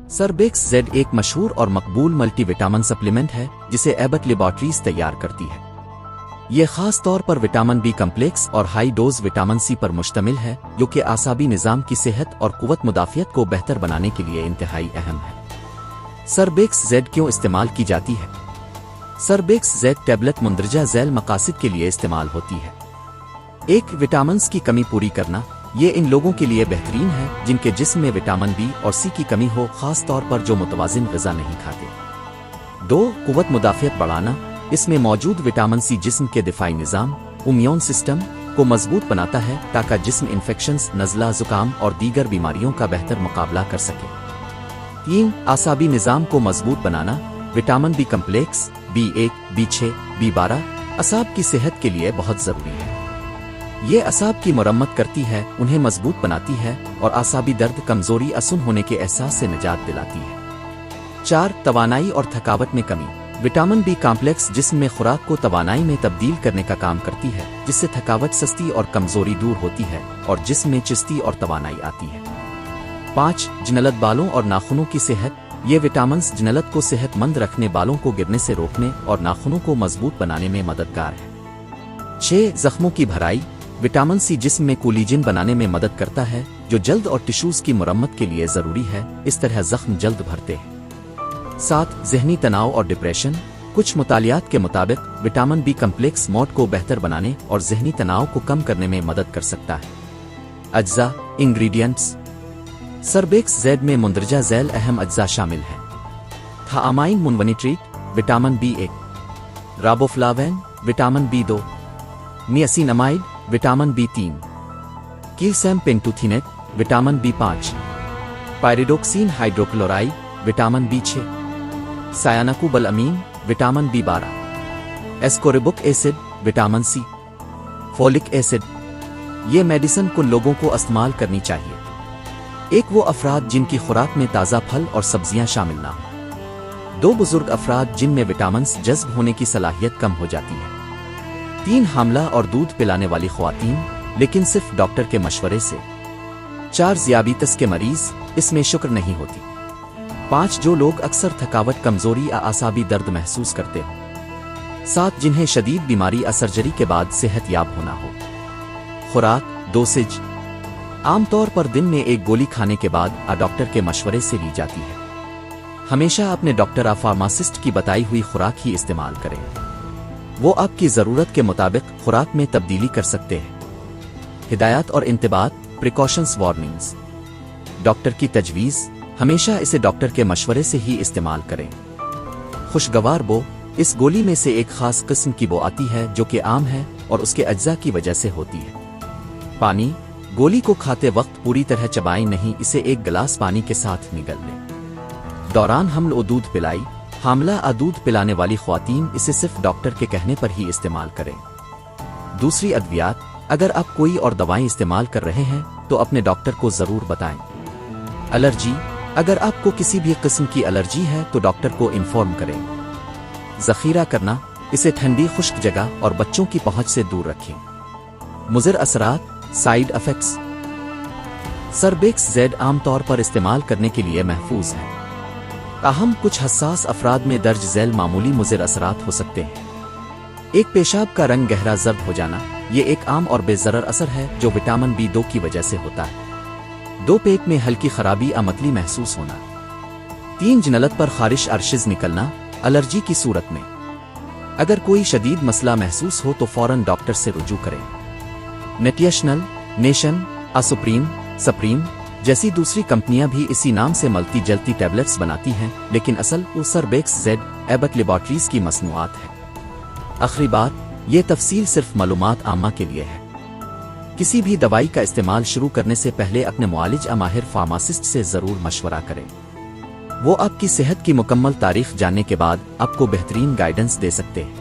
सरबेक्स Z एक मशहूर और मकबूल मल्टी विटामिन सप्लीमेंट है जिसे एबट लेबॉर्ट्रीज तैयार करती है। ये खास तौर पर विटामिन बी कम्प्लेक्स और हाई डोज विटामिन सी पर मुश्तमिल है, जो कि आसाबी निज़ाम की सेहत और कुव्वत मुदाफ़ियत को बेहतर बनाने के लिए इंतहाई अहम है। सरबेक्स जेड क्यों इस्तेमाल की जाती है? सरबेक्स जेड टैबलेट मुंदरजा झैल मकासद के लिए इस्तेमाल होती है। एक, विटामिन्स की कमी पूरी करना। ये इन लोगों के लिए बेहतरीन है जिनके जिस्म में विटामिन बी और सी की कमी हो, खास तौर पर जो मुतवाज़िन ग़िज़ा नहीं खाते। 2, कुव्वत मुदाफ़ियत बढ़ाना। इसमें मौजूद विटामिन सी जिस्म के दिफाई निज़ाम इम्यून सिस्टम को मजबूत बनाता है ताकि जिस्म इन्फेक्शंस, नज़ला, ज़ुकाम और दीगर बीमारियों का बेहतर मुकाबला कर सके। 3, आसाबी निज़ाम को मजबूत बनाना। Vitamin B complex B1, B6, B12 असाब की सेहत के लिए बहुत ज़रूरी है। ये असाब की मरम्मत करती है, उन्हें मजबूत बनाती है और आसाबी दर्द, कमजोरी, असुन होने के एहसास से निजात दिलाती है। 4, तवानाई और थकावट में कमी। विटामिन बी कॉम्प्लेक्स जिस्म में खुराक को तवानाई में तब्दील करने का काम करती है, जिससे थकावट, सुस्ती और कमजोरी दूर होती है और जिस्म में चुस्ती और तवानाई आती है। 5, जिनलत, बालों और नाखूनों की सेहत। ये विटामिन्स जिनलत को सेहतमंद रखने, बालों को गिरने से रोकने और नाखूनों को मजबूत बनाने में मददगार है। 6, जख्मों की भराई। विटामिन सी जिस्म में कोलेजन बनाने में मदद करता है, जो जल्द और टिश्यूज की मरम्मत के लिए जरूरी है, इस तरह जख्म जल्द भरते हैं। 7, ज़हनी तनाव और डिप्रेशन। कुछ मुतालियात के मुताबिक विटामिन बी कम्प्लेक्स मूड को बेहतर बनाने और ज़हनी तनाव को कम करने में मदद कर सकता है। अज्जा, इंग्रेडिएंट्स। सरबेक्स जेड में मुंदरजा झैल अहम अज्जा शामिल हैं। Thiamine mononitrate vitamin B1, riboflavin vitamin B2, niacinamide vitamin B3, calcium pantothenate vitamin B5, pyridoxine hydrochloride vitamin B6, cyanocobalamin vitamin B12, ascorbic acid vitamin C, folic acid. ये मेडिसिन कुल लोगों को इस्तेमाल करनी चाहिए। एक, वो अफराद जिनकी खुराक में ताज़ा फल और सब्जियां शामिल ना हो। 2, बुजुर्ग अफराद जिनमें विटामिन्स जज्ब होने की सलाहियत कम हो जाती है। 3, हामला और दूध पिलाने वाली ख्वातीन, लेकिन सिर्फ डॉक्टर के मशवरे से। 4, ज़ियाबीतस के मरीज, इसमें शुक्र नहीं होती। 5, जो लोग अक्सर थकावट, कमजोरी या आसाबी दर्द महसूस करते हो। 7, जिन्हें शदीद बीमारी या सर्जरी के बाद सेहत याब होना हो। खुराक, डोसेज। आमतौर पर दिन में 1 गोली खाने के बाद डॉक्टर के मशवरे से ली जाती है। हमेशा अपने डॉक्टर या फार्मासिस्ट की बताई हुई खुराक ही इस्तेमाल करें। वो आपकी ज़रूरत के मुताबिक खुराक में तब्दीली कर सकते हैं। हिदायत और इंतबात, प्रिकॉशंस, वार्निंग्स। डॉक्टर की तजवीज़, हमेशा इसे डॉक्टर के मशवरे से ही इस्तेमाल करें। खुशगवार बो। इस गोली में से एक खास किस्म की बो आती है जो कि आम है और उसके अज्जा की वजह से होती है। पानी। गोली को खाते वक्त पूरी तरह चबाएं नहीं, इसे 1 गिलास पानी के साथ निगल लें। दौरान हमल और दूध पिलाई। हामला आ दूध पिलाने वाली ख्वातीन इसे सिर्फ डॉक्टर के कहने पर ही इस्तेमाल करें। दूसरी अद्वियात। अगर आप कोई और दवाएं इस्तेमाल कर रहे हैं तो अपने डॉक्टर को जरूर बताएं। एलर्जी। अगर आपको किसी भी किस्म की एलर्जी है तो डॉक्टर को इन्फॉर्म करें। जखीरा करना। इसे ठंडी, खुश्क जगह और बच्चों की पहुंच से दूर रखें। मुज़िर असरात, साइड इफेक्ट्स। सरबेक्स जेड आमतौर पर इस्तेमाल करने के लिए महफूज है, ताहम कुछ हसास अफराद में दर्ज झैल मामूली मुज़िर असरात हो सकते हैं। एक, पेशाब का रंग गहरा जर्द हो जाना। ये एक आम और बेज़रर असर है जो विटामिन B2 की वजह से होता है। 2, पेट में हल्की खराबी या मतली महसूस होना। 3, जिनलत पर खारिश, अर्शिज निकलना। एलर्जी की सूरत में अगर कोई शदीद मसला महसूस हो तो फौरन डॉक्टर से रुजू करें। नेटियशनल, नेशन, सुप्रीम, सप्रीम जैसी दूसरी कंपनियां भी इसी नाम से मलती जलती टैबलेट्स बनाती हैं, लेकिन असल वो सरबेक्स जेड एबट लेबॉर्ट्रीज की मसनूआत है। आखिरी बात, ये तफसील सिर्फ मालूमात आमा के लिए है। किसी भी दवाई का इस्तेमाल शुरू करने से पहले अपने मुआलिज या माहिर फार्मासिस्ट से जरूर मशवरा करें। वो आपकी सेहत की मुकम्मल तारीख जानने के बाद आपको बेहतरीन गाइडेंस दे सकते हैं।